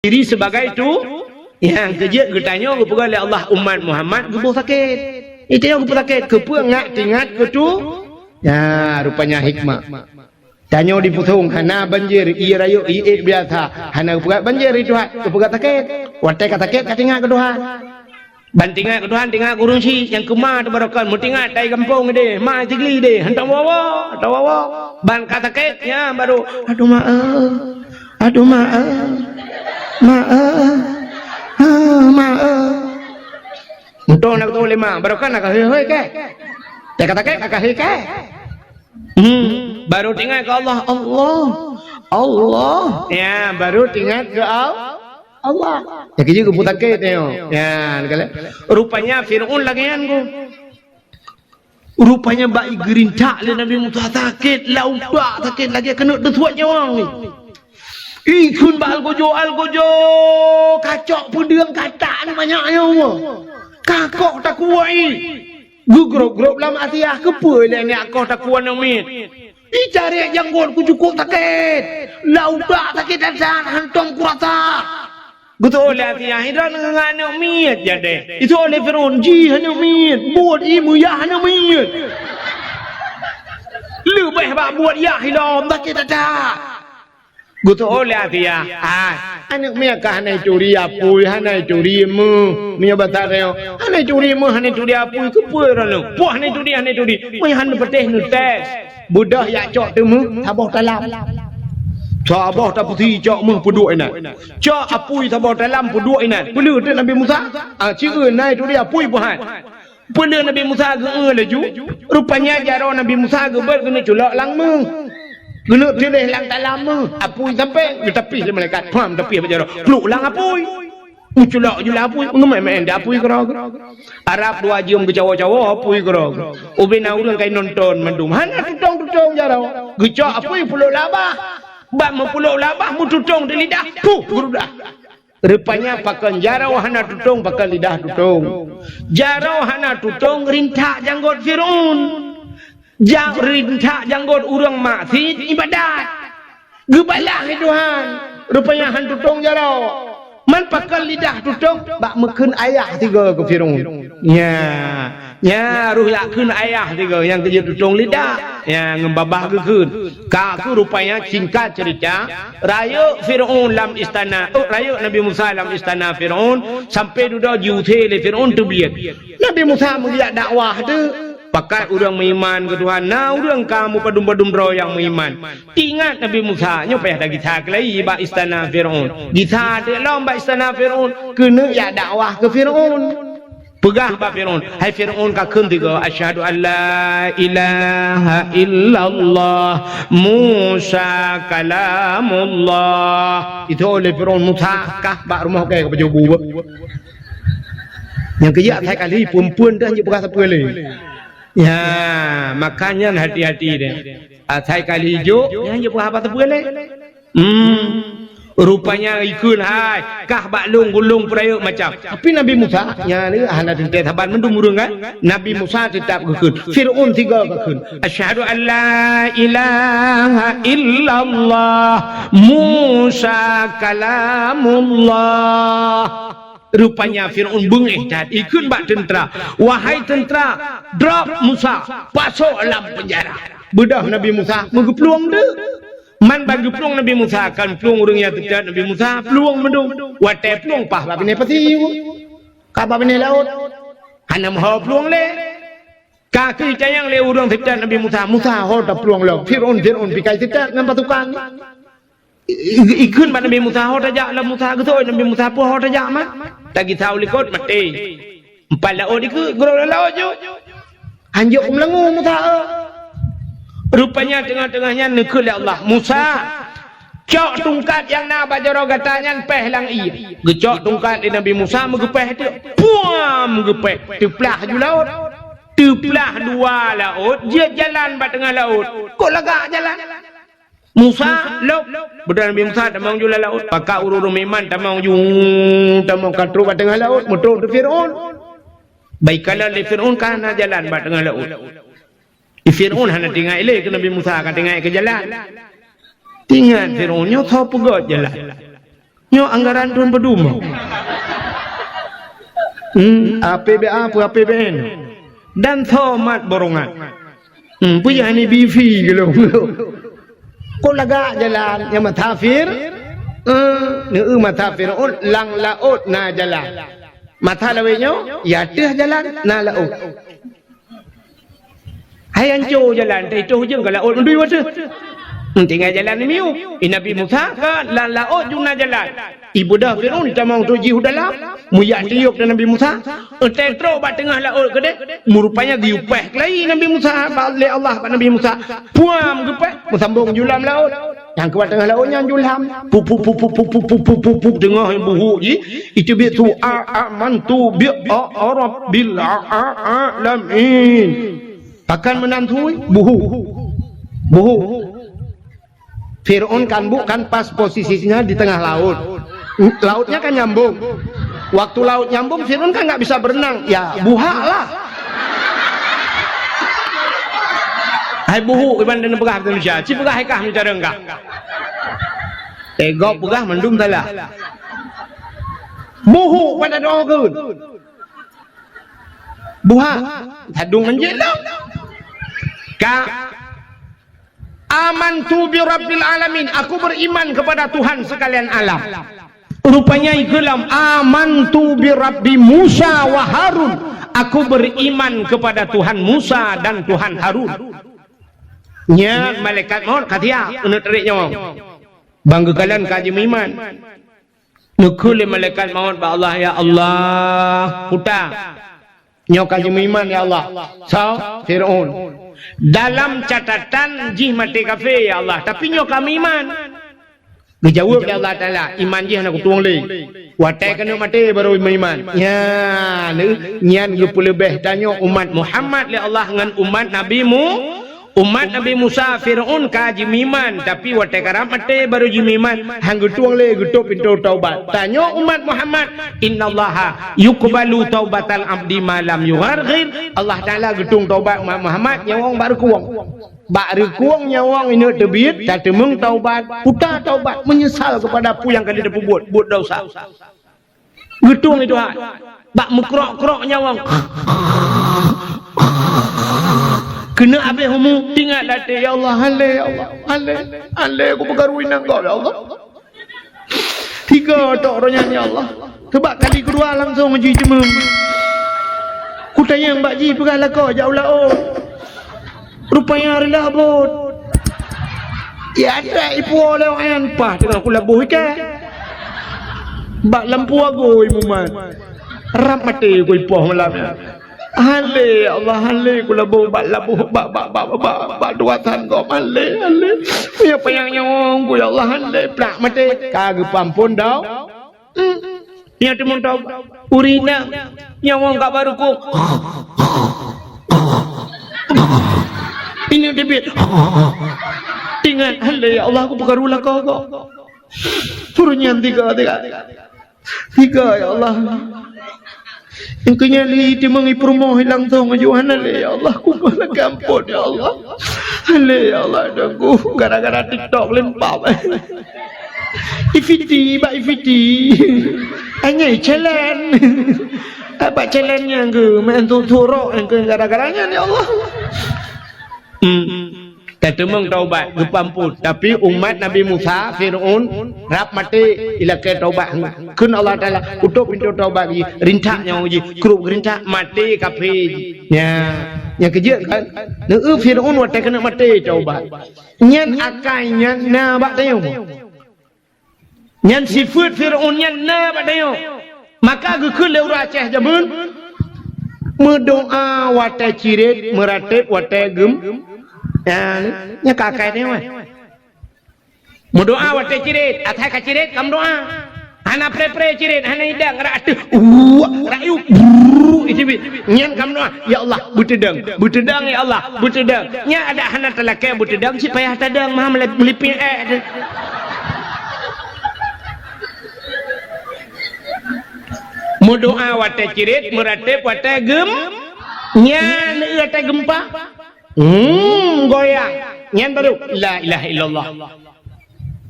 diri sebagai itu yang kerja getanya ke oleh Allah umat Muhammad gebuh sakit. Itu yang gebuh sakit ke ngak tingat ke tu. Ya rupanya hikmah. Tanya di putung hana banjir i rayu i biasa hana buat banjir itu ke buat sakit. Watai kata sakit katingat ke Tuhan. Bantingat ke Tuhan tinggal kurung si yang kemah tu barokan mutingat dai kampung deh, ma jigli deh, hentak wawa. Ban kata sakit ya baru aduh maaf. Aduh maaf. Untuk nak tahu lima, baru kan nak hei ke? Dia kata ke, nak hei ke? Baru tinggal ke Allah. Ya, baru tinggal ke Allah. Ya kerja ke buta ke tengok. Ya, rupanya Fir'aun lagi kan ku. Rupanya baik gerintak le Nabi Musa sakit, laudak sakit lagi kena desuat nyawa ni. Ikun bal gojo kacok pudeng kataan banyaknya umur kakok tak kuai gugrok lam asiah kepuai le ni akok tak kuat namit cari janggut ku cukup sakit laudak sakit dan hantong kurasa betul le asiah hidran ngano mit jadi itu oleh Fir'aun ji hana mit buat imu ya hana mit lebih ba buat ya hilam sakit ada Gutu oleh dia, anak mereka hanai curi apui, hanai curi mu, mia batareo, hanai curi mu, hanai curi apui, kepui rano, puah hanai curi, mui hanai peteh nutes, budak ya cok temu, tabah dalam, tabah tak putih cok mu puduk ina, cok apui tabah dalam puduk ina, pelu tu Nabi Musa, cium nai curi apui puhan, pelu Nabi Musa ke laju, rupanya jaro Nabi Musa ke berkena culak langmu. Guna pilih lang tak lama apui sampai tapi malaikat pam tapi berjaro peluk lang apui muculak je lah apui main dah apui kerag Arab dua jam ke Jawa apui kerag ubina urang kai nonton mendum hana tutong jaro gecak apui peluk labah bak mempeluk labah mu tutong di lidah gerudah rupanya pakan jarau hana tutong pakan lidah tutong jarau hana tutong rintak janggut Fir'aun Jang rintak janggut urang maksiat ibadat. Gebalah Tuhan. Rupanya han tutong jarau. Man pakal lidah tutong bak meken ayah tiga ke Fir'aun. Ya ruh yakun ayah tiga yang kerja tutong lidah. Ya ngembabah keun. Kaku rupanya singkat cerita, raya Fir'aun lam istana. Raya Nabi Musa lam istana Fir'aun sampai duda jiute le Fir'aun tu biat. Nabi Musa melihat dakwah tu pakai orang beriman ke Tuhan. Nah orang kamu padum-padum roh yang beriman. Ingat Nabi Musa nyopeh dah kita kelai ba istana Fir'aun. Kita ada lomba istana Fir'aun kena ya dakwah ke Fir'aun. Pegah ba Fir'aun. Hai Fir'aun ka keun tiga asyhadu an la ilaha illallah Musa kalamullah. Itu oleh Fir'aun Musa kah ba rumah ke pejobu. Yang kerja saya kali perempuan dah je berasa pelai. Ya, makanya hati-hati dia. Atai kali hijau, yang je apa tu boleh? Rupanya ikun hai, kah baklung gulung perayuk macam. Tapi Nabi Musa, yang ni hana tentu taban mendung murung kan? Nabi Musa tetap kekun. Fir'aun tiga kekun. Asyhadu an la ilaha illallah Musa kalamullah. Rupanya Fir'aun bengih dan ikut bak tentera. Wahai tentera, drop Musa, pasok dalam penjara. Bedah Nabi Musa, mengepeluang dia. Man bagi peluang Nabi Musa, kan peluang orang yang terjadi Nabi Musa, peluang mendung. Watai peluang pah, bab ini pasti. Kabab ini laut. Hanya mahu peluang le. Kaki cayang le orang terjadi Nabi Musa. Musa, tak peluang le. Fir'aun pikai terjadi dengan pasukan. Ikut pada Nabi Musa hot aja lah Musa gitu Nabi Musa pun hot aja mah lagi tahu likut mati empat laut itu guru laut je hanjuk melengu Musa rupanya tengah-tengahnya nekul Allah Musa cok tungkat yang nak bajaro katanya peh lang iya gecok tungkat di Nabi Musa megepeh tu puam megepeh teplah ju laut teplah dua laut dia jalan pada tengah laut kok lagak jalan Musa lok benar Nabi Musa tamang jula laut pakak urur meman tamang katru kat tengah laut motor tu Fir'aun baiklah le Fir'aun kana jalan kat tengah laut Fir'aun hana tinggal ile ke Nabi Musa ka tinggal ke jalan tinggal Fir'aun nyo tho pegot jalan Nyo anggaran tuan berduma. APBN dan thomat borongan. Punya ni bifi gitu. Kau lagak jalan yang matafir. Matafir lang laut na jalan. Mata lawinyo ya teh jalan na laut. Hai anco jalan teh itu je kalau laut ndui wasa. Tinggal jalan ni miu. Nabi Musa ke laut juna jalan. Ibu dah Fir'aun tamang tu jihu dalam. Muyak tiup dan Nabi Musa. Tetro bat tengah laut ke dek. Merupanya giupeh kelai Nabi Musa. Balik Allah pada Nabi Musa. Puam gepeh. Sambung julam laut. Yang keluar tengah lautnya julam. Pup tengah yang buhuk je. Itu biar tu amantu bi'arabbil alamin. Pakan menantui buhuk. Fir'aun kan bukan pas posisinya di tengah laut. Lautnya kan nyambung. Waktu laut nyambung, Fir'aun kan nggak bisa berenang. Ya buhak lah. Hai buhuk iban dan pegah Indonesia. Ci pegah hekah ni cara enggak. Tegok pegah mendung salah. Buhuk pada doa ke. Buhak. Hadung anjing dah. Amantu bi rabbil alamin. Aku beriman kepada Tuhan sekalian alam. Rupanya ikelam amantu bi rabbi Musa wa Harun. Aku beriman kepada Tuhan Musa dan Tuhan Harun. Nya malaikat maut katia untuk tarik nyawa. Bangga kalian kaji iman. Nukul malaikat maut ba Allah ya Allah. Puta. Nyo kaji iman ya Allah. So Fir'aun. Dalam catatan jih mati kafir ya Allah, tapi nyo kami iman. Dijawab ya Allah Taala, iman jih nak tuang le. Watai kena mati baru iman. Ya, nyan ge lebih tanyo umat Muhammad le Allah dengan umat umat Nabi Musa Fir'aun kaji iman, tapi watai karam mati baru iman. Hang ge tuang le ge pintu taubat. Tanyo umat Muhammad, innallaha yuqbalu taubatal abdi ma lam yugharghir. Allah Taala getung taubat umat Muhammad nyawang baru kuang. Baru kuang nyawang ini terbit tak temung taubat, putar taubat menyesal kepada apa yang kali dia buat dosa. Getung itu hak. Bak mekrok-krok nyawang. Kena habis humu tinggal latih ya Allah, ya Allah, aku bergaruin engkau ya Allah. 3 tok ronya ya Allah. Sebab kali kedua langsung menji cemeng. Ku tanya Mbak Ji pergalah kau jauh laut. Rupanya hari labut. Ya ada ipu oleh orang yang pah dengan aku labuh ikan. Bak lampu aku imuman. Ram mati aku ipuh malamnya. Hale Allah hale ku labuh bak labuh bak duatan kau hale. Ya payang nyawang ku ya Allah hale plak mati. Kagak pampun dah. Ya temun tahu urina nyawang kak baru ku. Ini debit. Ingat hale ya Allah aku berkarulah kau. Turunnya 3 ya Allah. Engkau nyali di mengipromo hilang tu ngajuan hale ya Allah ku malah gampun ya Allah. Hale ya Allah aku gara-gara TikTok lempap. Ifiti. Hanya challenge. Apa challenge-nya ke main turok engkau gara-garanya ya Allah. Tak temung taubat gepampun, tapi umat Nabi Musa Fir'aun rap mati ilakai taubat kun Allah Taala utup pintu taubat ji rintaknya ji keruk rintak mati kafir ya yang kerja kan Fir'aun watai kena mati taubat nyan akai nyan na bak tayo nyan sifat Fir'aun nyan na bak tayo maka gekun leu raceh jamun mendoa watai cirit meratib watai gem ya kakak ni mah. Berdoa waktu cirit, atai kacirit kamu doa. Hana pre cirit, hana hidang rak rayu. Itu nyan kamu doa. Ya Allah, butedang ya Allah, butedang. Nya ada hana talakai butedang si payah tadang mah melipin Berdoa waktu cirit, meratib waktu gem. Nya waktu gempa. Goyang nyan baru la ilaha illallah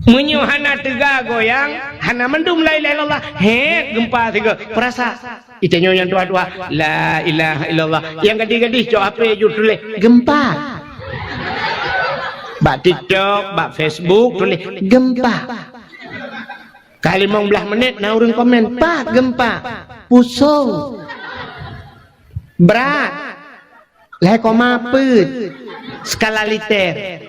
Menyo hana tega goyang, hana mendum la ilaha illallah. He, gempa tiga. Perasa. Itanyo yang dua-dua, la ilaha illallah. Yang gadis-gadis cok apa je tulis? Gempa. Bak TikTok, bak Facebook tulis gempa. Kali 15 menit na urang komen, "Pak, gempa." Pusing. Berat. Leh koma put. Skala liter.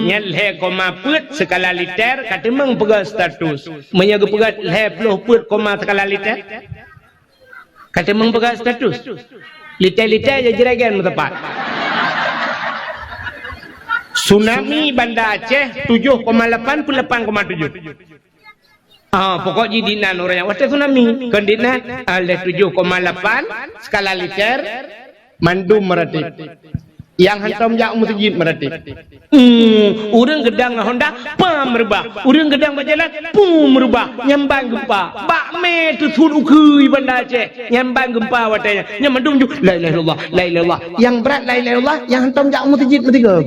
Yang leh koma put skala liter kata meng pegang status. Menyaga pegang leh puluh put koma skala liter. Kata meng pegang status. Liter-liter je jeragan tepat. Tsunami Banda Aceh 7,8 pun 8,7. Pokok jidinan orang yang waktu tsunami. Kandinan ada 7,8 skala liter mandum meratip. Yang hantam jak masjid meratip. Urang gedang Honda pam merubah. Urang gedang berjalan pum merubah. Nyambang gempa. Bak me tu sun ukui Banda Aceh. Nyambang gempa watanya. Yang mandum ju la ilaha illallah, la ilaha illallah. Yang berat la ilaha illallah, yang hantam jak masjid bertiga.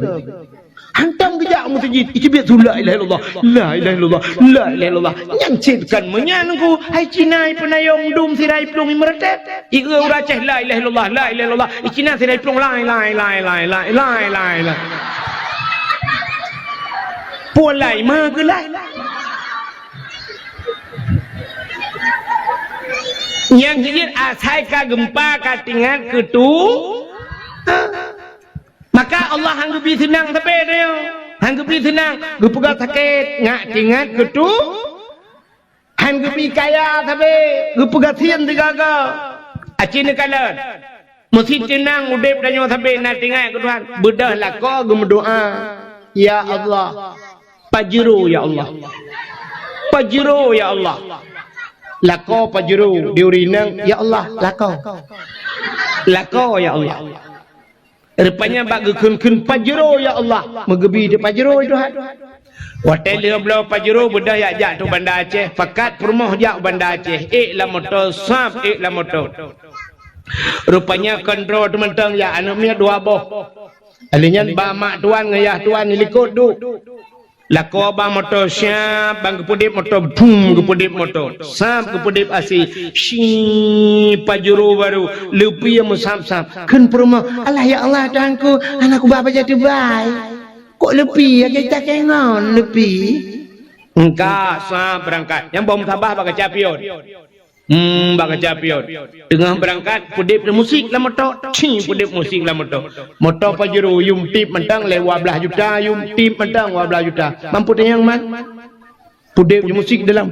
Hantam kejak masjid ikibit tu la ilaha illallah, la ilaha illallah, la ilaha illallah. Nyancitkan menyanku hai cinai penayong dum sirai plung meretet. Ika uraceh la ilaha illallah, la ilaha illallah. Icina sirai plung la ilaha illallah. Polai ma gelai. Yang jijit asai ka gempa katingan ketu. Maka Allah hanggupi senang tapi dia. Hanggupi senang. Gupegat sakit. Ngak tingat ketu. Hanggupi kaya tapi. Gupegat sian tiga-tiga. Acina kalan. Mesti tenang udip dan nyawa tapi. Nak tingat ke Tuhan. Bedah lah kau gemedoa. Ya Allah. Pajero ya Allah. Pajero ya Allah. Lako pajero. Diurinang. Ya Allah. Lako. Lako ya Allah. Rupanya bak gekun pajero ya Allah. Megebi di pajero itu hat. Hotel dia belau pajero bedah yak jak tu Banda Aceh. Fakat permoh jak Banda Aceh. La motor sap la motor. Rupanya kontrol teman-teman ya anaknya dua boh. Alinyan ba mak tuan ngayah tuan likut du. Lako ba motor syap bang kepudip motor boom kepudip motor. Sap kepudip asi. Shi pajero baru lepi yang musam-sam. Kan perma Allah ya Allah tuanku anakku bapa jadi baik. Kok lepi ya kita kengon lepi. Engkau sap berangkat. Yang bom tabah bak capion. Bak capion. Tengah berangkat pudip musik lah motor. Pudip musik lah motor. Motor pajero yum tip mentang lewa belah juta yum tip mentang 12 juta. Mampu yang man? Pudip musik dalam.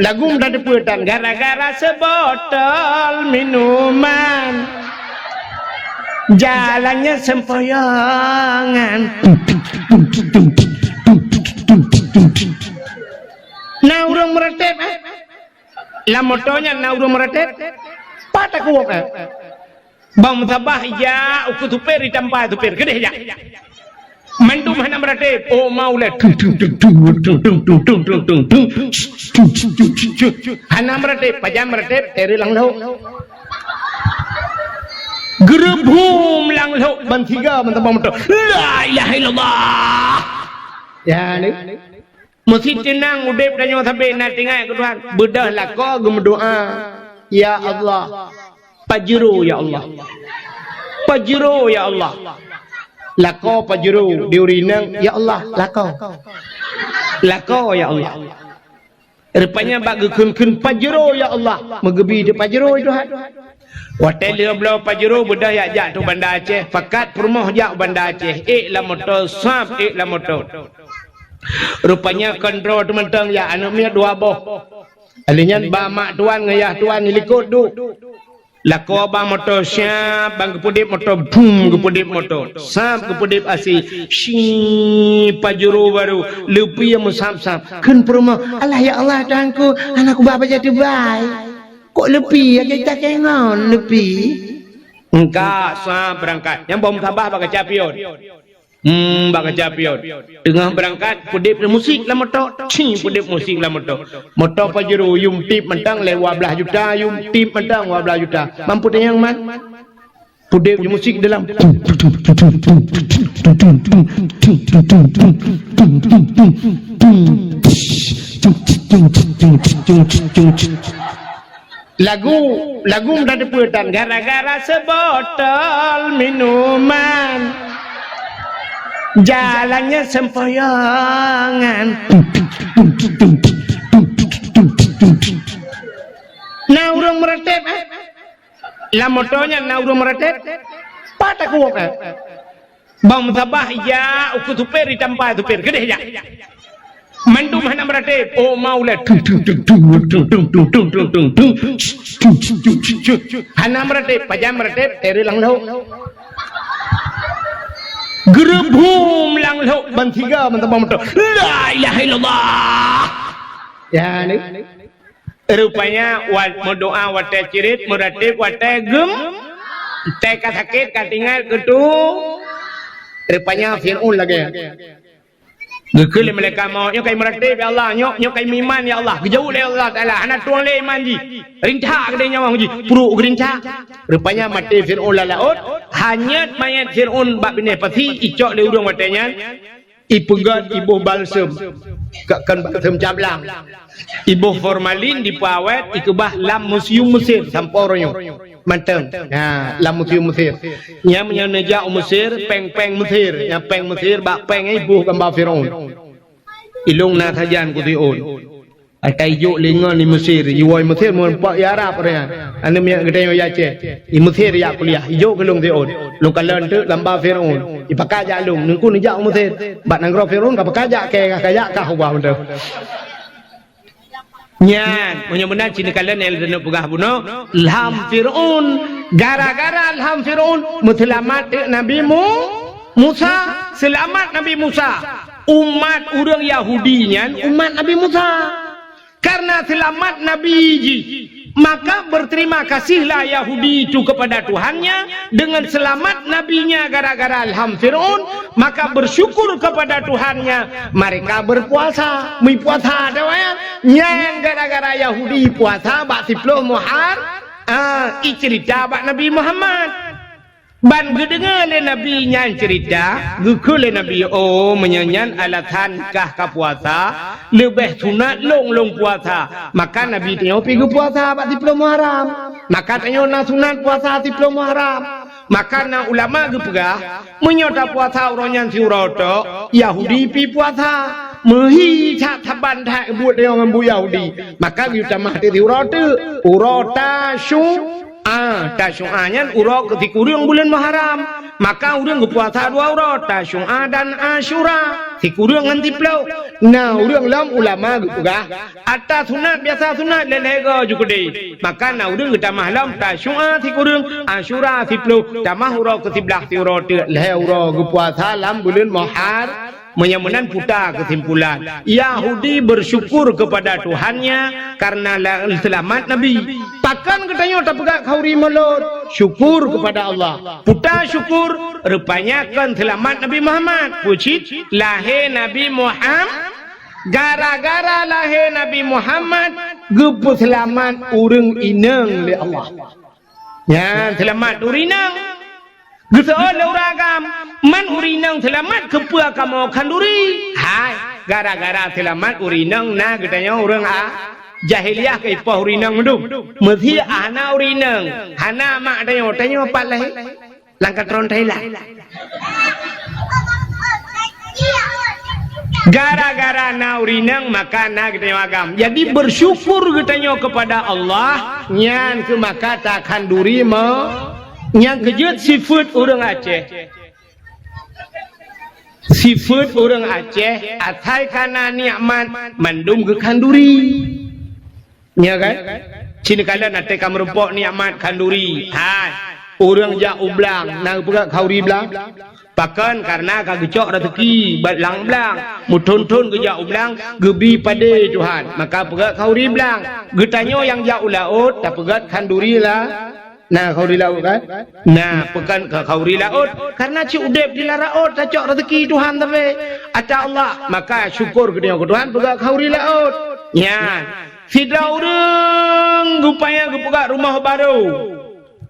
Lagu dah deputan gara-gara sebotol minuman. Jalannya sempoyongan. Nah urang meretep lah motonya nah urang meretep patah kuok bang mutabah ya uku tupir ditampa tupir gede ya mandum hana meretep oh maulet hana meretep pajam meretep teri lang lau gerebum lang lau bantiga mentabang motor la ilaha illallah ya ni mesti tenang udip dan nyawa sampai nak tinggal ke Tuhan. Bedah lah kau gemedoa. Ya Allah. Pajero ya Allah. Pajero ya Allah. Lako pajero diurinang. Ya Allah. Lako. Lako ya Allah. Rupanya bak gekun pajero ya Allah. Megebi di pajero itu hat. Hotel dia belau pajero bedah yak jak tu Banda Aceh. Fakat permoh jak Banda Aceh. La motor sap la motor. Rupanya kontrol teman-teman ya anaknya dua boh. Alinyan ba mak tuan ngayah tuan likut du. Lako ba motor syap bang kepudip motor boom kepudip motor. Sap kepudip asi. Shi pajero baru lepi yang musam-sam. Kan perma Allah ya Allah tuanku anakku bapa jadi baik. Kok lepi ya kita kengon lepi. Engkau sap berangkat. Yang bom tabah bak capion. Bak japiot. Tengah berangkat pedip musik lah motor. Pedip musik lah motor. Motor pajero yum tip mentang lewat 12 juta, yum tip mentang 12 juta. Mampu yang man? Pedip musik dalam. Lagu mendadak putan gara-gara sebotol minuman. Jalannya sempoyongan. Nah urang meretep lah motornya nah urang meretep patak kuok bang tabah ya ukut tupir di tempat tupir gede ya mandu mana meretep oh maulah hana meretep pajam meretep teri lang lau gerebum lang lau bantiga mentabang motor la ilaha illallah ya ni rupanya wat doa wate cirit meratib wate gem teka sakit katingal ketu rupanya Fir'aun lagi Gekele mereka mau nyok kai meratib ya Allah nyok kai miman ya Allah jauh le Allah taala anak tuang le iman ji rinca gede nyawa ji puru gerinca rupanya mati Fir'aun laut hanyat mayat Fir'aun bak bine pati icok le urang watenya ipegat ibu balsem kan balsem cablang ibu formalin di pawet ikubah lam museum Mesir samporonyo manteng nah lam museum Mesir nya menyeja Mesir peng Mesir nya peng Mesir bak peng ibu kamba Firaun ilung na thajan ku tiun ai kai juk lingon di Mesir iwoi Mesir mun pak ya Arab ria ane mi gede yo yace i Mesir ya kuliah juk kelung tiun lung kalen tu kamba Firaun ipakaja lung nungku ni jak Mesir bat nang ro Firaun ka pakaja ke kaya ka huwa mende nyan punya benar cina kalian yang dana pegah buno ilham Fir'aun gara-gara ilham Fir'aun selamat Nabi Musa selamat Nabi Musa umat orang Yahudi nyan umat Nabi Musa karena selamat Nabi ji maka berterima kasihlah Yahudi itu kepada Tuhannya dengan selamat nabinya gara-gara ilham Fir'aun maka bersyukur kepada Tuhannya mereka berpuasa puasa dewaya yang gara-gara Yahudi puasa bak 10 Muharram cerita bak Nabi Muhammad ban gedengar le Nabi nyan cerita gukul le Nabi oh menyanyan alatan kah ka puasa lebih sunat long puasa maka Nabi tengok pergi puasa bak 10 Muharram maka tengok na sunat puasa 10 Muharram maka na ulama gepegah menyota puasa uronyan siuroto Yahudi pi puasa mehi tak taban tak buat dia orang bu Yahudi maka kita mah siuroto urota syu tasyu'anya urok ketika urang bulan Muharram maka urang berpuasa 2 urang tasyu'a dan Asyura ketika urang nganti plau nah urang lam ulama gugah atas sunat biasa sunat lelega juga deh maka nah urang kita mahlam tasyu'a ketika urang Asyura plau tamah urang ketiblah ti urang leh urang berpuasa lam bulan Muharram menyamunan putar kesimpulan Yahudi bersyukur kepada Tuhannya karena selamat Nabi pakan katanya tak pegak kauri mulut syukur kepada Allah putar syukur rupanya kan selamat Nabi Muhammad pucit lahir Nabi Muhammad gara-gara lahir Nabi Muhammad gupu selamat urang inang le Allah ya selamat urinang Gesoal uragam man urinang selamat kepua kamu kanduri hai gara-gara selamat urinang na katanya orang jahiliyah ke ipah urinang mendung mesti ana urinang hana mak tanya apa lah langkat ron Thailand gara-gara na urinang maka na katanya agam jadi bersyukur katanya kepada Allah nyan ke maka tak kanduri yang kejut seafood orang Aceh seafood orang Aceh atai kana nikmat mandum ke kanduri ya kan sini kalian atai kamerupok nikmat kanduri hai orang jak ublang nang pegak kauri blang pakan karena kagecok rezeki batlang blang muton-ton ke jak ublang gebi pada Tuhan maka pegak kauri blang getanyo yang jak ulaut tak pegat kanduri lah Nah khauri laut kan. Nah pekan khauri laut karena ci udep di laut cocok rezeki Tuhan tapi ada Allah maka syukur ke dia ke Tuhan pegang khauri laut. Ya. Fidaureng gupaya gupegak rumah baru.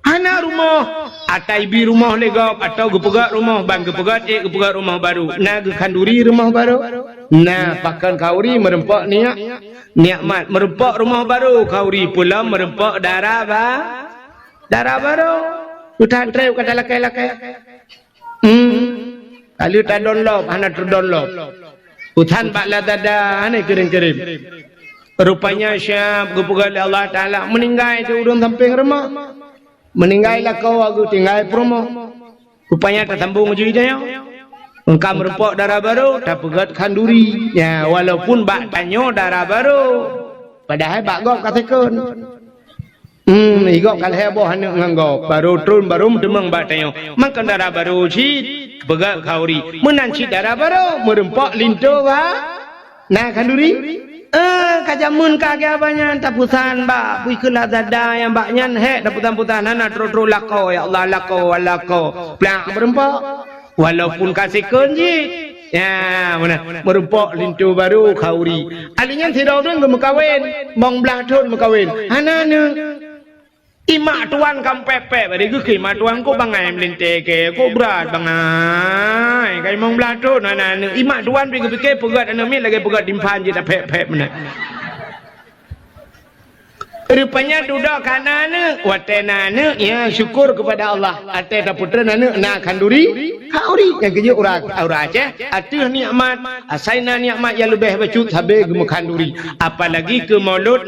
Ana rumah atai bi rumah legok atau gupegak rumah bang gupegak gupegak rumah baru. Nah gekanduri rumah baru. Nah pakan khauri merempak nikmat merempak rumah baru khauri pula merempak darah baru. Udah trep kata lakai. Kalau tak download, hana terdownload. Utan bakla dada, hana kirim. Rupanya syab gupugal Allah Taala meninggal di urung samping rumah. Meninggal lah kau aku tinggal promo. Rupanya tak sambung ujungnya. Engkau merempok darah baru, tak pegat kanduri. Ya walaupun bak tanyo darah baru. Padahal bak gop katakan. Igok kal heboh hanya nganggop baru turun baru demang batanya makan darah baru cit pegat khauri menanci darah baru merempak linto nah kanduri kajamun kagak banyak tapusan ba pui kela dada yang baknya hek taputan hana tro lako ya Allah lako plak merempak walaupun kasih kunci ya mana merempak linto baru khauri alinya tidak orang gemekawin mong belah tun mekawin hana ne imak tuan kam pepe bari ke imak tuan ko bangai melinte ke ko berat bangai kai mong blato nana imak tuan pikir pegat ana mi lagi pegat dimpan je tak pep mana rupanya duduk kanana watenana ya syukur kepada Allah ate ta putra nana nak kanduri kauri yang kerja ura aja atuh nikmat asaina nikmat yang lebih bacut habis gemu kanduri apalagi ke maulud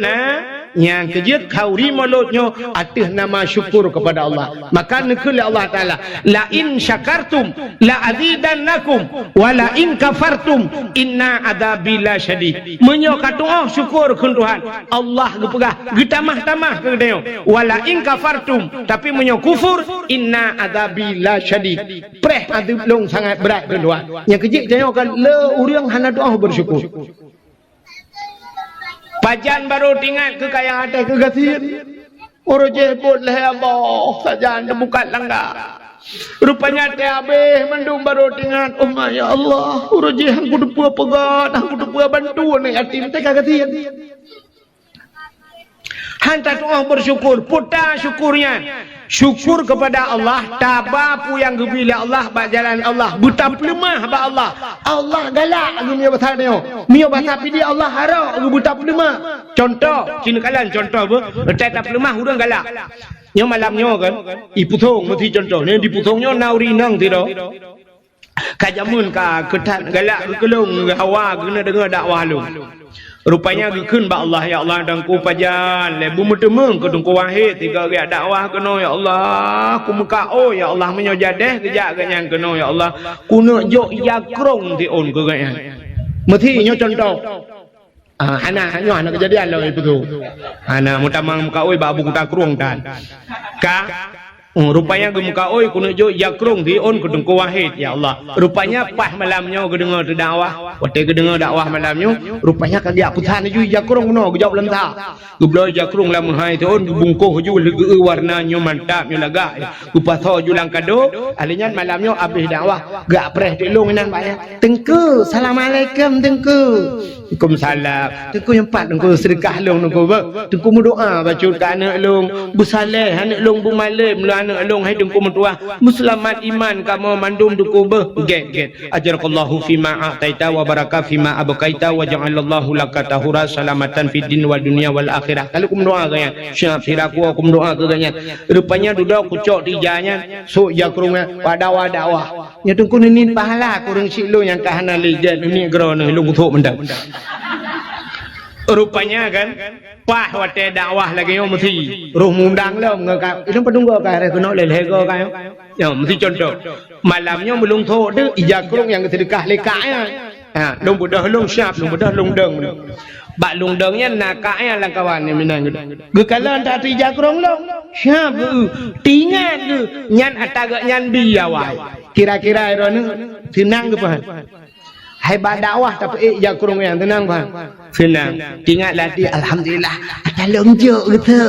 yang kejut khauri mulutnya atas nama syukur kepada Allah maka nekul Allah Ta'ala la in syakartum la azidannakum wa la in kafartum inna adabi la syadid menyo katu syukur ke Tuhan Allah gepegah getamah-tamah ke dia wa la in kafartum tapi menyo kufur inna adabi la syadid preh adab long sangat berat ke Tuhan yang kejut dia kan le urang hana doa bersyukur Pajan baru tinggal ke kaya ada kegatian. Orang jebut lah Allah. Sajan bukan langgar. Rupanya habis mendung baru tinggal. Oh ya Allah. Orang jehang kudu pua pegat. Hang kudu pua bantu ni yatim tak kegatian. Hantar doa bersyukur. Putar syukurnya. Syukur kepada Allah. Tabapu yang gebila Allah. Berjalan Allah. Buta pelemah ba Allah. Allah galak. Aku punya bahasa dia. Mio bahasa pidi Allah harap. Aku buta pelemah. Contoh. Cina kalan contoh apa. Tak pelemah. Hurang galak. Yang malamnya kan. Iputong. Mesti contoh. Ni diputongnya nauri nang tidak. Kajamun ka ketat galak ke kelung. Hawa kena dengar dakwah lu. Rupanya gekun ba Allah ya Allah dan ku pajan lebu mutemeng ke dungku wahid tiga ge dakwah kena ya Allah ku muka ya Allah menyo jadeh kejak ganyan kena ya Allah ku nak jok yakrong ti on ke ganyan mesti nyo contoh anak kejadian lah itu tu anak mutamang muka ba abu kita krong tan ka rupanya gemuka oi kuno jo yakrong di on kedengko wahid ya Allah rupanya pas malamnya kedengar dakwah waktu kedengar dakwah malamnya rupanya kagak putan ju yakrong no jawab lenta geblo yakrong lam hai tu on bungkuh ju lege warnanya mantapnya laga upatho ju lang kado alinya malamnya habis dakwah gak preh delong nan bayar tengku assalamualaikum tengku Waalaikumsalam tengku yang pat tengku sedekah long tengku tengku berdoa baca anak long bu saleh anak long bu malam anak long hai dengku mentua muslimat iman kamu mandum dengku get ajarakallahu fima ataita wa barakah fima abqaita wa ja'alallahu laka tahura salamatan fid din wal dunya wal akhirah kalau kum doa ganya syaf firaku kum doa ke ganya rupanya duduk kucok tijanya so yakrungnya wadawa nya dengku ni pahala kurang silo yang kahana lijan ni grono lu kutuk mendang rupanya kan pah wate dakwah lagi yo mesti roh mundang lo ngaka itu pedunggo ka re kuno lele go ka yo mesti contoh malamnya belum tho de ijakrong yang sedekah lekaknya long budah long syap long budah long deng bak long dengnya nakaknya lang kawan ni minang gekalan tak ijakrong long syap tingat nyan ataga nyan biawai kira-kira ero tenang ke pan hai dakwah tapi yakrong yang tenang pan senang ingatlah dia alhamdulillah ada lonjok gitu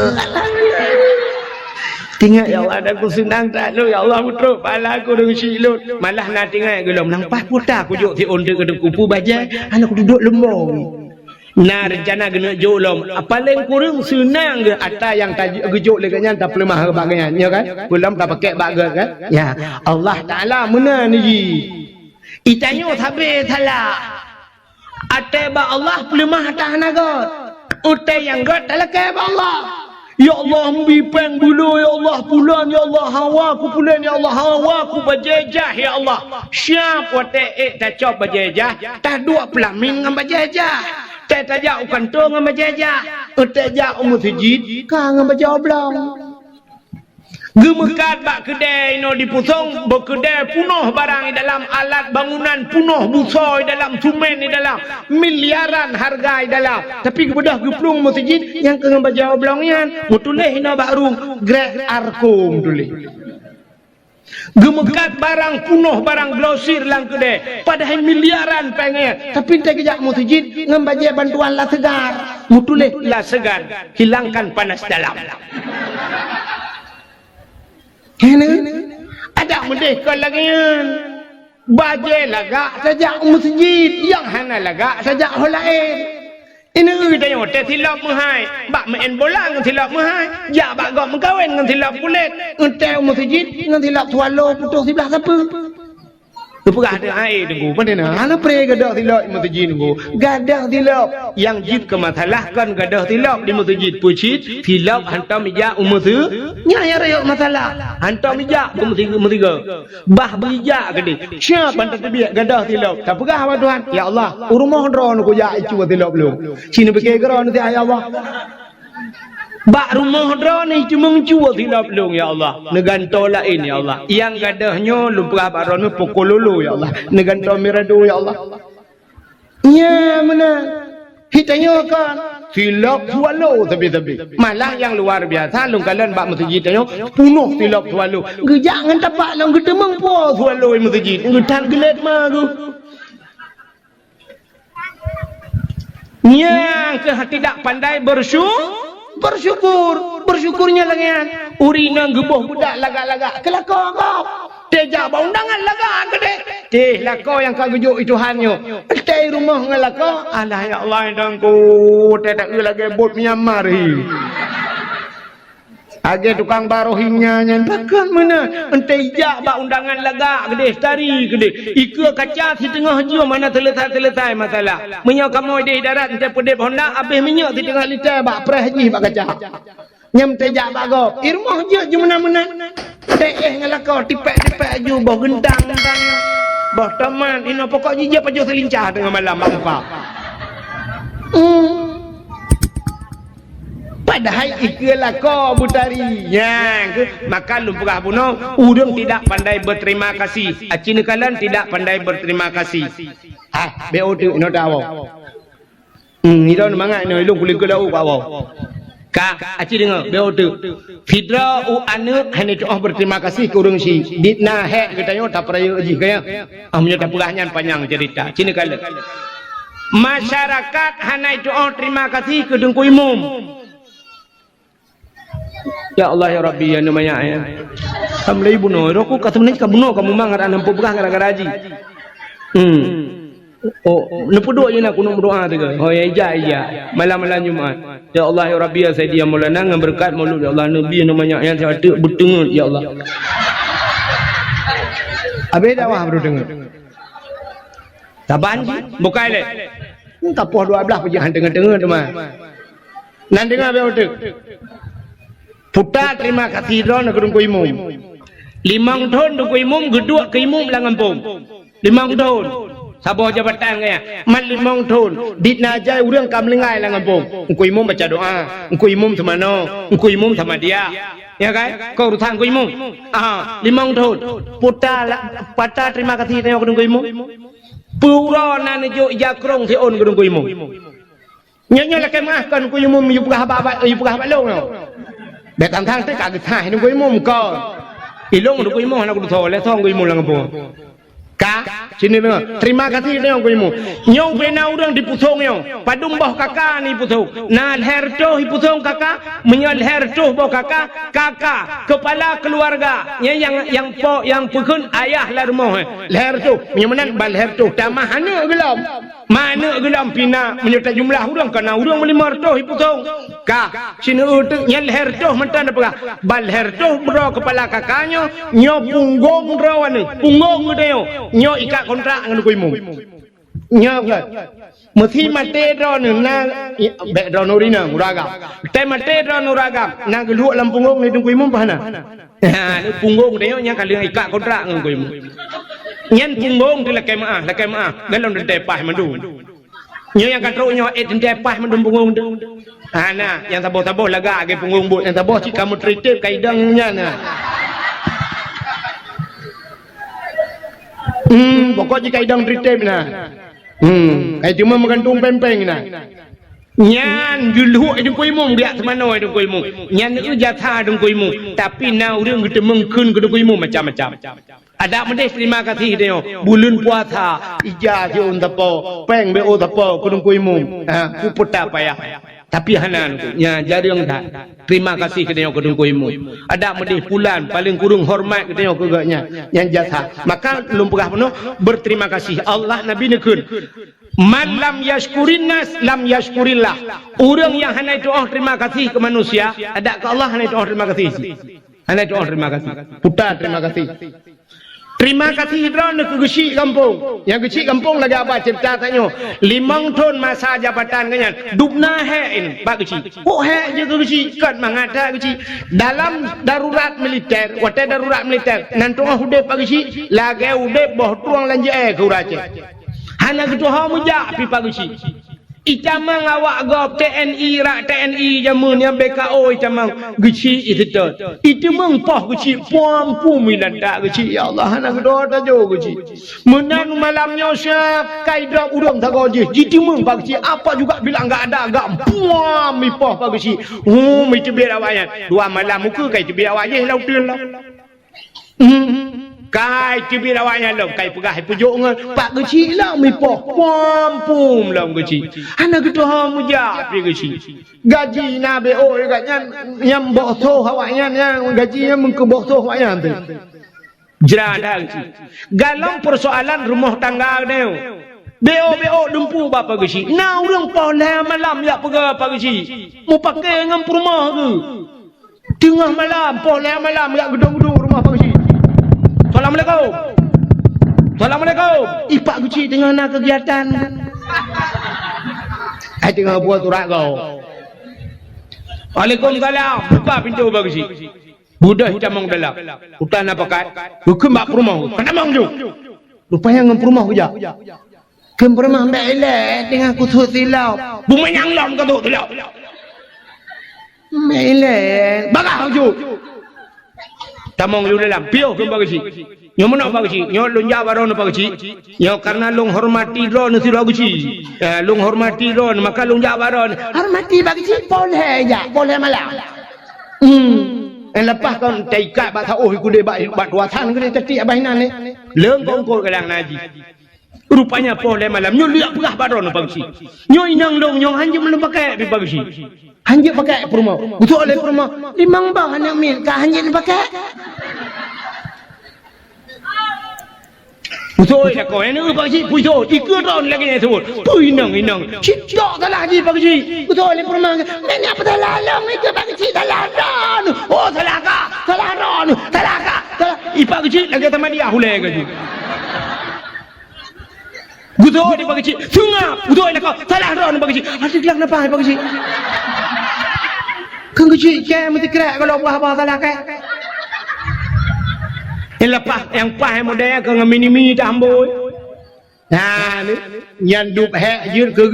Tinggal ya Allah dan aku senang tak lu ya Allah putruk pala aku dengan silut malah nak tinggal gelom nampak putar aku juk ti onde ke kupu bajai anak aku duduk lemong nah rencana kena jolom paling kurang senang ke atas yang gejuk lekanya tak pelemah bagainya ya kan belum tak pakai bagai kan ya Allah Taala mana ni itanya habis salah atas ba Allah pelemah atas naga utai yang god dalam ke Allah. Ya Allah mbipeng bulu ya Allah pulan ya Allah hawa ku pulan ya Allah hawa ku bajajah ya Allah siapa tak cop bajajah tak dua pelamin ngam bajajah tak tajak ukan tu ngam bajajah tak jak masjid ka ngam bajau blang gemekat bak kedai no dipusong berkedai punuh barang di dalam alat bangunan punuh busoi dalam sumen di dalam miliaran harga di dalam tapi kebedah geplung masjid yang kena bajau blongnya mutuleh hina baru grek arkum tulih gemekat barang punuh barang glosir lang kedai padahal miliaran pengen tapi tak kejak masjid ngembajai bantuan lah segar mutuleh lah segar hilangkan panas dalam ini ada merdeka lagi bajai lagak sajak masjid yang hana lagak sajak hal lain ini dia yang silap mahai bak main bola dengan silap mahai jak bak gak mengkawin dengan silap kulit entai masjid dengan silap swallow putus sebelah siapa Lepas ada air tunggu, mana nak? Anak pray gadah tilap di masjid tunggu. Gadah tilap yang jid kemasalahkan gadah tilap di masjid pucit, tilap hantar mijak umur tu, nyaya raya masalah. Hantar mijak umur tiga. Bah bijak ke dia. Siapa hantar terbiak gadah tilap? Tak pegah apa Tuhan? Ya Allah, rumah drone aku jak icu tilap lu. Sini pakai geran nanti ya Allah. Bak rumah drone ni cuma mencuba tilap long ya Allah. Neganto lain ya Allah. Yang gadahnya lupa baron pukul lulu ya Allah. Neganto mirado ya Allah. Ya mana? Hitanya kan tilap swallow tapi. Malah yang luar biasa long kalian bak masjid tanya penuh tilap swallow. Jangan tapak long getemeng po swallow masjid. Ngetan gelet mah tu. Yang tidak pandai bersyukurnya lagi urina gebuh budak lagak-lagak kelakar kau tejak bau undangan lagak ke lakau yang kau gejuk itu hanyo teh rumah ngelakau alah ya Allah dangku tak lagi bot Myanmar age tukang barohinya nyan takkan mana entai jak bak undangan lagak gede tari gede ika kaca di tengah jiwa mana selesai masalah menyo kamu di darat entai pedep Honda habis minyak di tengah litar bak preh haji bak kaca nyam tejak bak go irmah je jumana-mana teh ngelakau tipek-tipek ju boh gendang boh teman ino pokok jija pajo selincah tengah malam bak muka padahal ikalah kau butari yang maka lumpurah bunuh urang tidak pandai berterima kasih acina kalian tidak pandai berterima kasih BOT ino tahu ino mangat ino ilung kulit kulau bawa ka aci dengar BOT fidra anu hanya doa berterima kasih ke urang si ditna hek katanya tak peraya aji kaya amnya tak pulahnya panjang cerita acina kalian masyarakat hanya doa terima kasih ke dengku imum. Ya Allah ya Rabbi ya namanya ya. Kamu lagi bunuh, aku kata menik kamu bunuh kamu mangat anak pubah gara-gara haji. Oh, lepas doa je nak kuno berdoa tu ke? Oh ya iya. Malam-malam Jumaat. Ya Allah ya Rabbi ya Sayyidina Maulana dengan berkat maulud ya Allah Nabi namanya yang saya ada berdengar ya Allah. Abe dakwah berdengar. Taban bukai le. Tak puas 12 pergi dengar-dengar tu mah. Nan dengar abe betul. Putar terima kasih ron ke dungku imum. 5 tahun dungku imum gedua ke imum lang ampung. 5 tahun. Sabuh jabatan kaya. Mal 5 tahun. Ditna ajai urang kamlengai lang ampung. Dungku imum baca doa. Dungku imum sama no. Dungku imum sama dia. Ya kan? Kau urusan dungku imum. 5 tahun. Putar terima kasih tengok ke dungku imum. Pura nan jo jakrong si on ke dungku imum. Nyanyi lah kemahkan dungku imum yu pegah apa yu pegah balong no. Betam thang tới cả cái thải nó quấy mồm cò, ilong nó quấy mồm nó cũng thò lấy thong quấy mồm là ngapung, Sini dengar. Terima kasih dia kuimu. Nyong pena urang di pusong nyong. Padum boh kakak ni pusong. Na hertoh di pusong kakak, menyal hertoh boh kakak kepala keluarga. Yang pekun ayah lah rumah. Hertoh, menyamanan bal hertoh tamah hana gelam. Mana gelam pina menyerta jumlah urang kana urang melimar toh di pusong. Sini utek nyal hertoh mentan apa? Bal hertoh bro kepala kakaknya, nyo punggung rawan punggung dia. Nyo ikat kontrak dengan kuimu. Nyo kan. Mesti mate drone na be drone urina uraga. Te mate drone uraga na gelu lam punggung ni kuimu pahana. Ha ni punggung dia nya kali ikat kontrak dengan kuimu. Nyen punggung dia lakai maah dalam dente pah mandu. Nyo yang katruk nyo dente pah mandu punggung tu. Ha nah yang taboh-taboh laga ke punggung but yang taboh cik kamu tritip kaidangnya nah. Pokok jika idang tritip na. Kayak cuma menggantung pempeng na. Nyan juluh itu kuimu dia semano itu kuimu. Nyan itu jatah itu kuimu. Tapi na orang kita mengkun ke kuimu macam-macam. Ada mendes terima kasih dia. Bulan puasa ijah dia untapo, peng beo tapo ke kuimu. Ku putar payah. Tapi hanan tu, nya jarang dah. Terima kasih ke dia ke kuimu. Ada mendes bulan paling kurung hormat ke dia ke gaknya. Yang jatah. Maka belum pernah penuh berterima kasih. Allah Nabi nekun. Man lam yashkurin nas lam yashkurillah. Orang yang hanya doa terima kasih ke manusia, ada ke Allah hanya doa terima kasih. Hanya doa terima kasih. Putar terima kasih. Terima kasih drone ke gesi kampung. Yang gesi kampung lagi apa cerita tanya. 5 tahun masa jabatan kanyan. Dubna hain pak gesi. Oh hai je ke gesi kan mangada gesi. Dalam darurat militer, wate darurat militer. Nantung hude pak gesi lagi hude boh tuang lanje ke urace. Hana gitu ha muja pi pak gesi. Icamang awak gop TNI rak TNI jamun yang BKO icamang geci itu tu. Itu mengpah geci puampu milanda geci ya Allah hana gedo tajo geci. Menan malamnya syak kaidah urang tagoji. Jitu mengpah geci apa juga bilang enggak ada agak puam mipah pak geci. Itu biar awaknya. 2 malam muka kai tu biar awaknya lautun lah. Kai cibir awaknya lom kai pegah pujuk ngan pak geci lah mipah pampum lom geci ana gitu ha muja pi geci gaji na BO katnya yang bosoh awaknya yang gajinya mengke bosoh awaknya tu jerada geci galang persoalan rumah tangga dia BO dempu bapa geci na urang pole malam ya pegah pak geci mau pakai ngam rumah ke tengah malam pole malam ya gedung-gedung rumah pak geci. Assalamualaikum. Assalamualaikum. Ipak guci tengah nak kegiatan. Tengah buat turak kau. Waalaikumsalam. Buka pintu bagusi. Budak camang dalam. Hutan apa kat? Bukan mak rumah. Kenapa tu? Rupanya ngam rumah kerja. Kem rumah mbak elek dengan kusut silau. Bumi yang lam kau tu silau. Mbak elek. Bagah tu. Tamong lu dalam pio ke bagasi. Nyo mana bagasi? Nyo lunja baron bagasi. Nyo karena lung hormati ron si bagasi. Lung hormati ron maka lunja baron. Hormati bagasi boleh ya, boleh malam. Lepas kan taikat bat oh ku de bat watan ke tadi abainan ni. Leung kongkol kadang naji. Rupanya boleh malam. Nyo liak pegah baron bagasi. Nyo inang long nyo hanya belum pakai bagasi. Hanya pakai perumah. Betul oleh perumah. 5 bang anak min kah hanya pakai. Betul dah kau ini apa sih? Betul. 3 tahun lagi ni sebut. Tu inang. Cicak salah je pak cik. Betul oleh perumah. Ni apa salah long itu pak cik salah ron. Oh salah kah? Salah ron. Salah kah? Salah. Ipak cik lagi teman dia hulai ke tu. Betul dia pak cik. Sungap. Betul dah kau. Salah ron pak cik. Ada gelak apa pak cik? Kan kecil ke mesti kerak kalau buah salah ke. Yang pah model ke mini tak amboi. Nah ni yang duk hek jir ke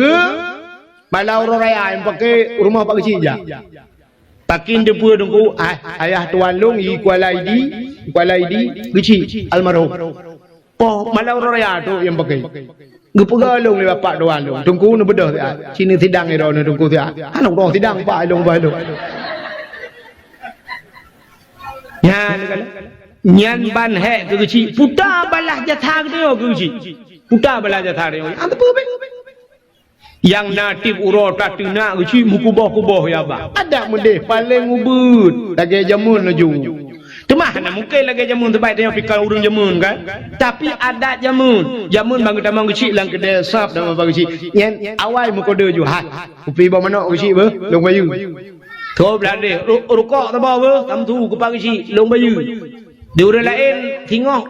balau raya yang pakai rumah pak kecil je. Pakin depu dengku ayah tuan long i kuala ID kecil almarhum. Poh balau raya tu yang pakai. Gepegalung ni bapak doan tu. Tunggu nu bedah dia. Sini sidang ni dah nu tunggu dia. Anak dong sidang pak long. Ya ni kala. nyan ban he ke kecil putar balah jatah dia ke kecil putar balah jatah dia apa be yang natif urota tina kecil mukubah-kubah ya ba ada mendeh paling ubud lagi jamun laju temah nak mungkin lagi jamun terbaik dia fikir urang jamun kan tapi ada jamun bang kita mang kecil lang kedai sap nama bang kecil yang awal mukoda ju hat upi ba mana kecil ba long bayu thô belade rukuk ta ba ba tam thu ke pagi kecil long bayu di orang lain tengok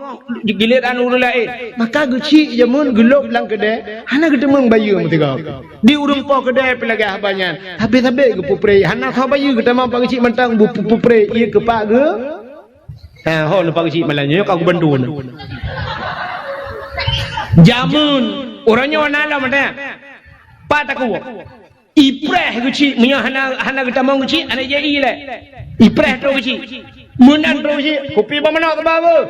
giliran orang lain maka kecil jamun gelok lang kedai hana ketemang bayu metiga di urang po kedai pelagah banyak habis-habis ke pupre hana tho bayu ketemang pagi kecil mentang pupre ia ke pak ke ho lepas kecil malahnya kau bandun jamun orangnya mana lah mana pak taku ipreh kecil punya hana kita mau kecil ada jadi le ipreh tu kecil munan tu kecil kopi mana ke bawah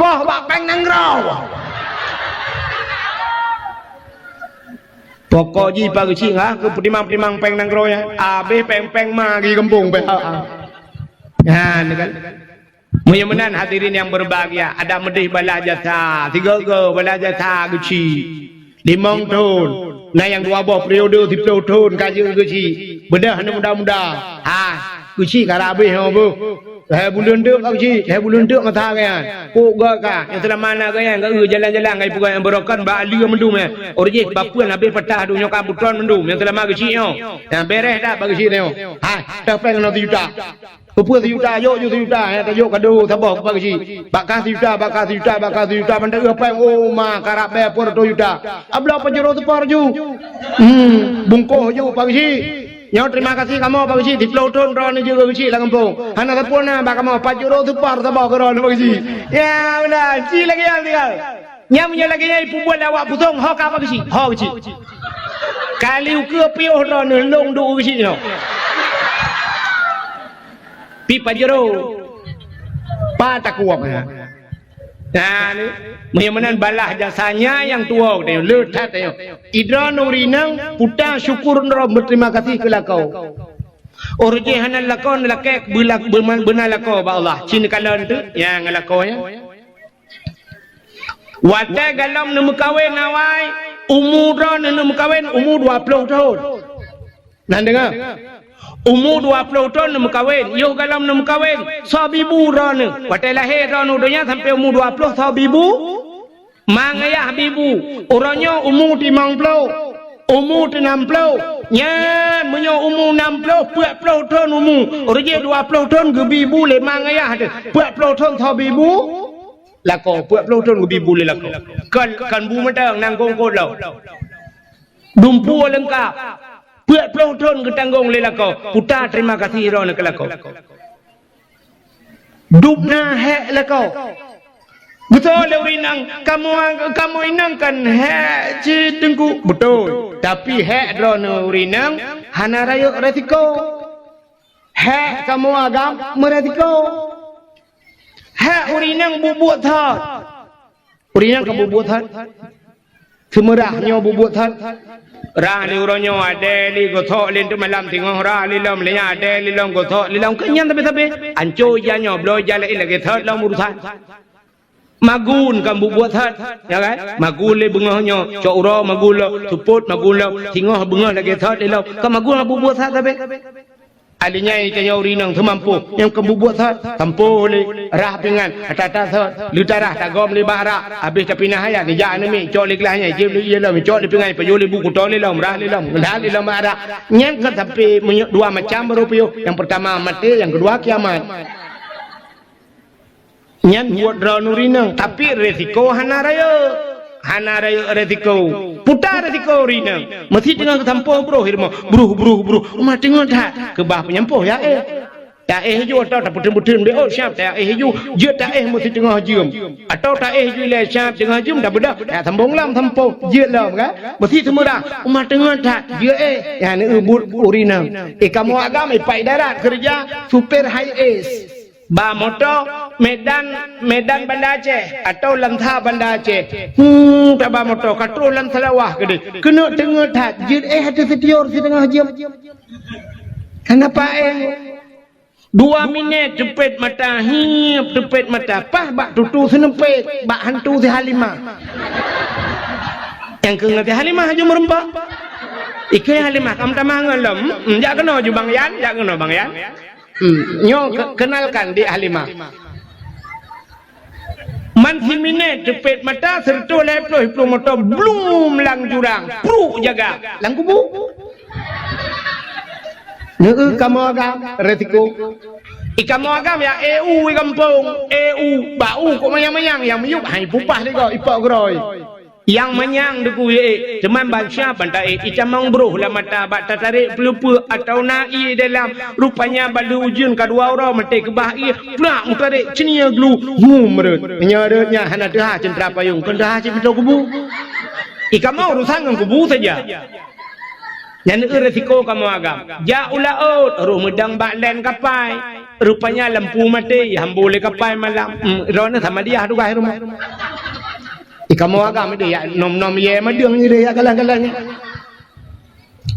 kau bak peng nangrau pokok ji pak kecil ngah ke petimang peng nangrau ya abe peng magi kampung pe ya, kan? Mudah-mudahan hadirin yang berbahagia ada medih bala jatah, 3 bala jatah kecil, 5 tahun. Nah yang 2 periode 10 tahun kaji kecil. Bedah mudah-mudah. Kecil karabe apa? Bulan dek mata kan. Kok gak yang telah mana kan enggak jalan-jalan ngai pugai yang berokan ba ali mendum ya. Orje bapuan habis patah dunya kabutron mendum yang telah magi kecil. Yang beres dah bagi kecil tengok. Tak pengen 1 juta. Kupur 1 juta, yuk 1 juta, ya tak yuk kado, sabah kupar kecil. Bakar 1 juta, benda apa yang ma karap bayar pun 2 juta. Ablah penjuru tu par ju. Bungkuh ju pak kecil. Yang terima kasih kamu pak kecil, di peloton ron juga kecil lah kampung. Hana tapun na, bak kamu penjuru tu par sabah keron pak kecil. Ya benar, kecil lagi yang tinggal. Yang punya lagi yang ibu buat awak putung, hok apa kecil? Hok kecil. Kali ukur piuh ron, long du kecil no. Pipa jero patah kuap ya. Nah ni mudah-mudahan balah jasanya yang tua dia letat dia. Idra nurinang puta syukur nro berterima kasih ke lakau. Orje hanan lakau lakek bulak benar lakau ba Allah. Cina kalan tu yang lakau ya. Wate galam nemu kawin awai umur nemu kawin umur 20 tahun. Nan dengar? Umur 20 tahun nak kahwin, yo galam nak kahwin, sabibu rana. Patai lahir rana dunia sampai umur 20 sabibu, mangayah bibu. Orangnya umur 50, umur 60, nyan punya umur 60, 40 tahun umur. Orangnya 20 tahun ke bibu le mangayah ada, 40 tahun sabibu. Lako 40 tahun ke bibu le lako. Kan bu matang nang kongkol lau. Dumpu lengkap. 40 tahun ketanggung oleh lakau. Putar terima kasih rona ke lakau. Dubna hek lakau. Betul leurinang kamu inangkan hek ci tengku. Betul. Tapi hek rona urinang hana rayo resiko. Hek kamu agam meresiko. Hek urinang bubuk thot. Urinang kamu bubuk thot. Semerahnya bubuk thot. Rah ni uronyo ada li gothok lin tu malam tengok rah li lom le ada li lom gothok li lom kenyan tapi anco janyo bloy jale lagi thot lom urusan magun kan buat thot ya kan magun le bengahnya cok uro magun lo suput magun lo tengok bengah lagi thot li lom kan magun buat thot tapi alinya itu urinang semampu yang kamu buat thot tampu le rah pingan tata thot lutarah tagom le bara habis tapi nah ya ni ja ni cok le kelahnya je le lo cok le pingan payo le buku tole lo rah le lo dah le lo bara nyang kan tapi 2 macam rupio yang pertama mati yang kedua kiamat nyan buat urinang tapi resiko hana rayo resiko putar resiko urinang masih tengah tampo bro hirmo bro rumah tengah dah ke bah penyampo ya tak ju atau tak putun be oh siap tak ju je tak mesti tengah jum atau tak ju le siap tengah jum dah bedah sambung lam tampo je lam kan mesti semua dah rumah tengah dah je ya ni ubut urinang kamu agam pai darat kerja super high ace ba motor Medan Banda Aceh atau Lantha Banda Aceh. Ba motor katro lan Sarawak gede. Kena tengah tak jid ada setior si tengah jam. Kenapa 2 minit cepet mata hiap cepet mata pas bak tutu senepet bak hantu si Halimah yang ke ngati Halimah aja merempak ikai Halimah kamu tamangan lom jak kena ju Bang Yan jak kena Bang Yan nyo kenalkan di Halimah man si minit cepet mata serta leploh hiplo motor blum lang jurang pru jaga lang kubu kamu agam resiko kamu agam ya EU kampung EU bau kok mayang-mayang yang meyuk hai pupah dia kau ipak geroi yang menyang deku teman bangsa pantai icamang bro lah mata bak tarik pelupa atau nai dalam rupanya balu ujun kedua orang mati kebah plak mutarik cenia glu meret nyadanya hana dah centra payung kendah cip betul kubu kamu urusan dengan kubu saja yang resiko kamu agam ja ulaut ruh medang bak len kapai rupanya lampu mati yang boleh kapai malam rona sama dia tu gah rumah kamu agam dia nom ye madung ni dia kalang-kalang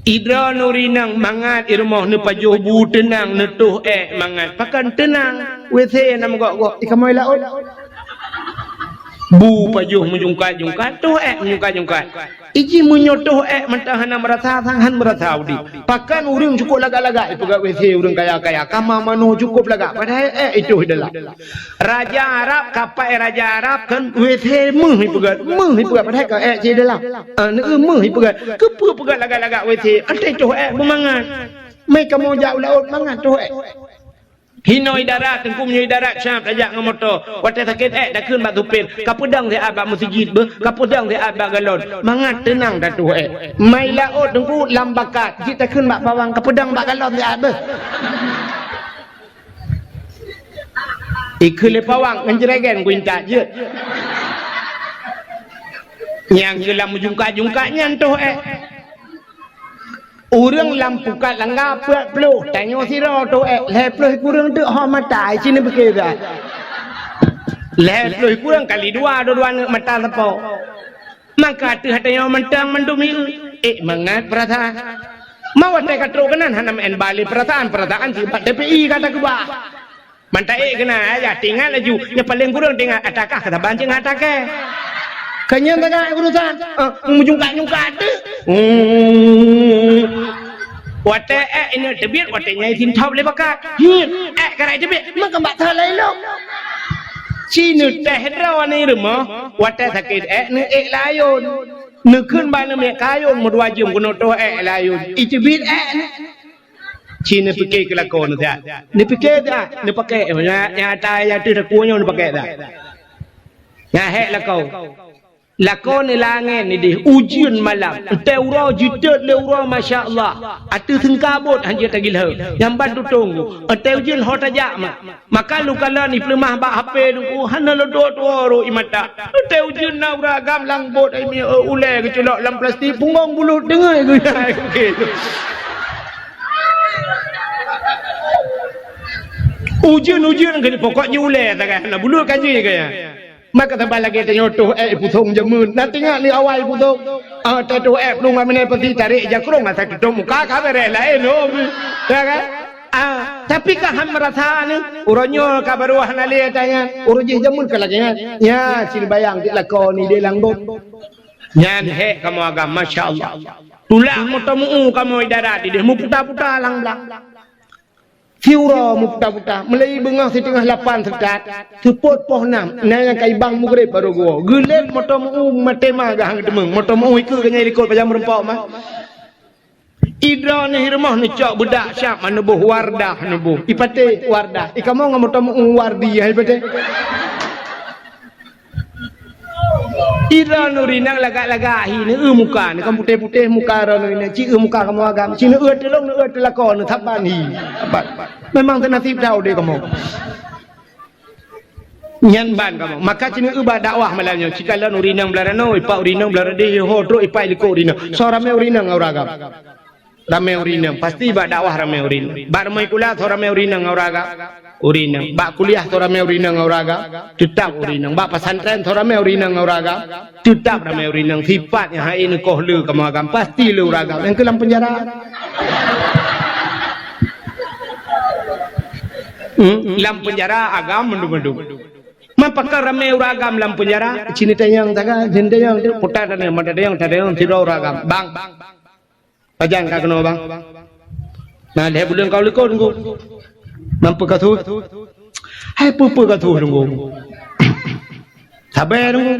idra nurinang mangat irmoh ne pajuh bu tenang netuh mangat pakan tenang wc nam gok kamu laut bu pajuh menjungkat tuh menjungkat iji menyotoh mentahana merasa sanghan merasa udi pakan urang cukup laga-laga itu gak wc urang kaya-kaya kama mano cukup laga padahal itu adalah raja Arab kapai raja Arab kan wc meh pegat padahal ka je adalah meh pegat kepu pegat laga-laga wc ada itu memangan mai kamu jauh laut mangan tuh hinoi darat tengkum nyoi darat syam tajak ngamoto wate sakit dah keun bak tupin kapedang dia abak masjid be kapedang dia abak galon mangat tenang dah tu mai laut tengku lambakat kita keun bak bawang kapedang bak galon dia be ikule pawang ngenjregen kuinta je yang gelam jungka-jungkanya tu urang lampukat langga pelu tanyo siro tu leploh kurang tu ha matai sini bekeda leploh kurang kali dua mata lepo maka tu hatayo mentang mendumi mangat perasaan mau te katro kanan hanam en bali perasaan si DPI kata kuba mantai kena ya tinggal laju nya paling kurang tinggal atakah kata bancing atake kanya tengah urusan menjungkat tu wate ini tebir wate nyai tin thop le bakat karai tebir mak mbak thalai lo chinu teh rawani rumah wate sakit ne layon ne keun ban me kayon mod wajum kono to layon itibit chinu pikir kelakon dah ni pikir dah ni pakai ya tai ya tu takunya ni pakai dah ya hek lakau lakon ni langit ni deh ujian malam teuro jitet leuro masya-Allah atu sengkabut hanjir tagilha yang bantu tunggu ujian hot aja maka lu kala ni plemah bak HP lu hana lodot woro imata ujian naura gam lang bot ai mi ule kecelok lam plastik pungong bulu dengai gitu ujian ke pokoknya ule tak kan bulu kanji kaya maka tambah lagi tanya tu pusong jamun nanti ngak ni awal pusong tu lu ngamene peti tarik jakrong asa tu muka kamera lain ya kan tapi kah ham merasa ni uronyo kabaru hanali tanya urujih jamun ke lagi ya sil bayang di lakon ni dia langbot nyan he kamu agam masya-Allah tulang motomu kamu darat di dia mu puta-puta lang-lang Fiura mukta-mukta melai bengah setengah 8 sekat sepot poh 6 na yang kai bang mugrib baru go gelet motom matema gahang demeng motom iku kanya ikut pajam rempok mah idra ni rumah ni cok budak syap manubuh wardah nubuh ipate wardah ikamo ngamotom wardi ipate idra nurinang lagak-lagak hi ni muka ni kamu putih-putih muka ro ni ci muka kamu agam ci ni telong ni telakon thaban hi memang nasib dah dia kamu nyan ban kamu maka ci ni dakwah malamnya cikala nurinang belarano ipa urinang belarade ho tro ipa liko urinang so rame urinang auragam rame urinang pasti ba dakwah rame urinang bar mai kula so rame urinang auraga urinang bak kuliah tora me urinang auraga tetap urinang bak pesantren tora me urinang auraga tetap rame urinang sifatnya hai ini koh lu kamu agam pasti lu uraga yang kelam penjara Lam penjara agam mendu-mendu. Mapakar ramai uragam lam penjara. Cini tayang taga, jende yang putar dan yang tadayang tidak uragam. Bang, pajang kagano bang. Nah, dia bulan kau lekor nunggu. Mampu katu. Hai pupu katu nunggu. Sabar nunggu.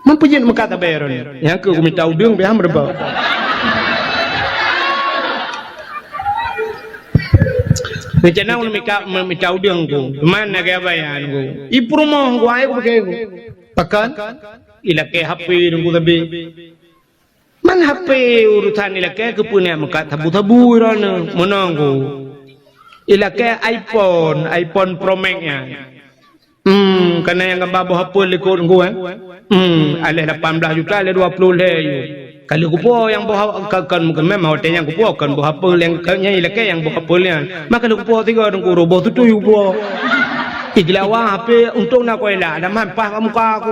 Mampu jen muka tabar ni. Yang aku minta udung biar merebak. Rencana aku minta udung ku. Mana kaya bayan ku. Ipu rumah ku ayo pakai ku. Pakan. Ilakai HP nunggu tapi. Man HP urusan ilakai kepunya muka tabu-tabu irana menanggu. Ilakai iPhone Pro Max-nya. Karena yang gambar HP lekor gua. Alih 18 juta, alih 20 le. Kalau kupo yang bawa kan mungkin memang hotel yang kupo kan bawa HP yang kanya ilakai yang bawa HP yang. Maka kalau kupo tiga orang ku roboh tu tu kupo. Iglawa HP untuk nak kuela, ada mampah muka aku.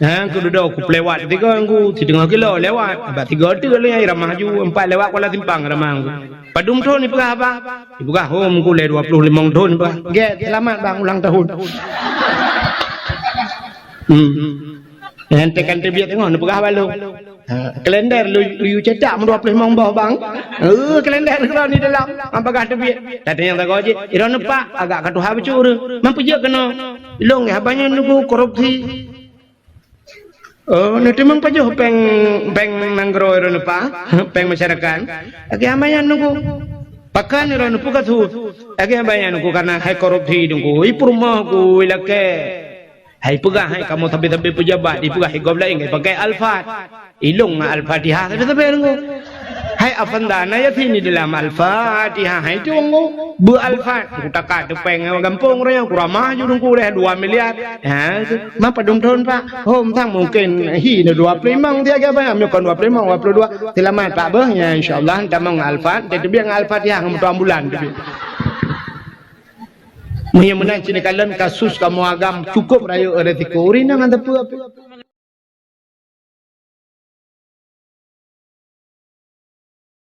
Aku duduk aku lewat tiga aku 3 kilo lewat abah 3 tu le ramah maju 4 lewat kuala timpang ramah aku padum tu ni pegah apa pegah home ku le 25 tahun pegah ge selamat bang ulang tahun yang tekan terbiak tengok ni pegah balu kalender lu cetak 25 bawah bang kalender kalau ni dalam pegah terbiak tadi yang tak gaji irana pak agak katuh habcur mampu je kena long ya banyak nunggu korupsi. Oh, nanti memang pajo peng nanggro iron pa, peng masyarakat. Agi amayan nunggu. Pakan iron pu katu. Agi amayan nunggu karena hai korupsi nunggu. Ipu rumah ku ilake. Hai pegah hai kamu tapi pejabat di pegah higob lain pakai Al-Fat. Ilung Al-Fatihah tapi nunggu. Hai afandana ya sini dalam Al-Fatihah hai tu nunggu. Bu Al-Fat kutakat peng gampung raya kuramah ju nunggu dah 2 miliar. Ha, mapa dum tahun Pak. Hom tang mungkin hi 25 dia ke apa? Bukan 25, 22. Selamat Pak bah ya insyaallah tamang Al-Fat tapi yang Al-Fatihah ngam bulan tu. Menang cini kalian kasus kamu agam cukup raya resiko urina ngada apa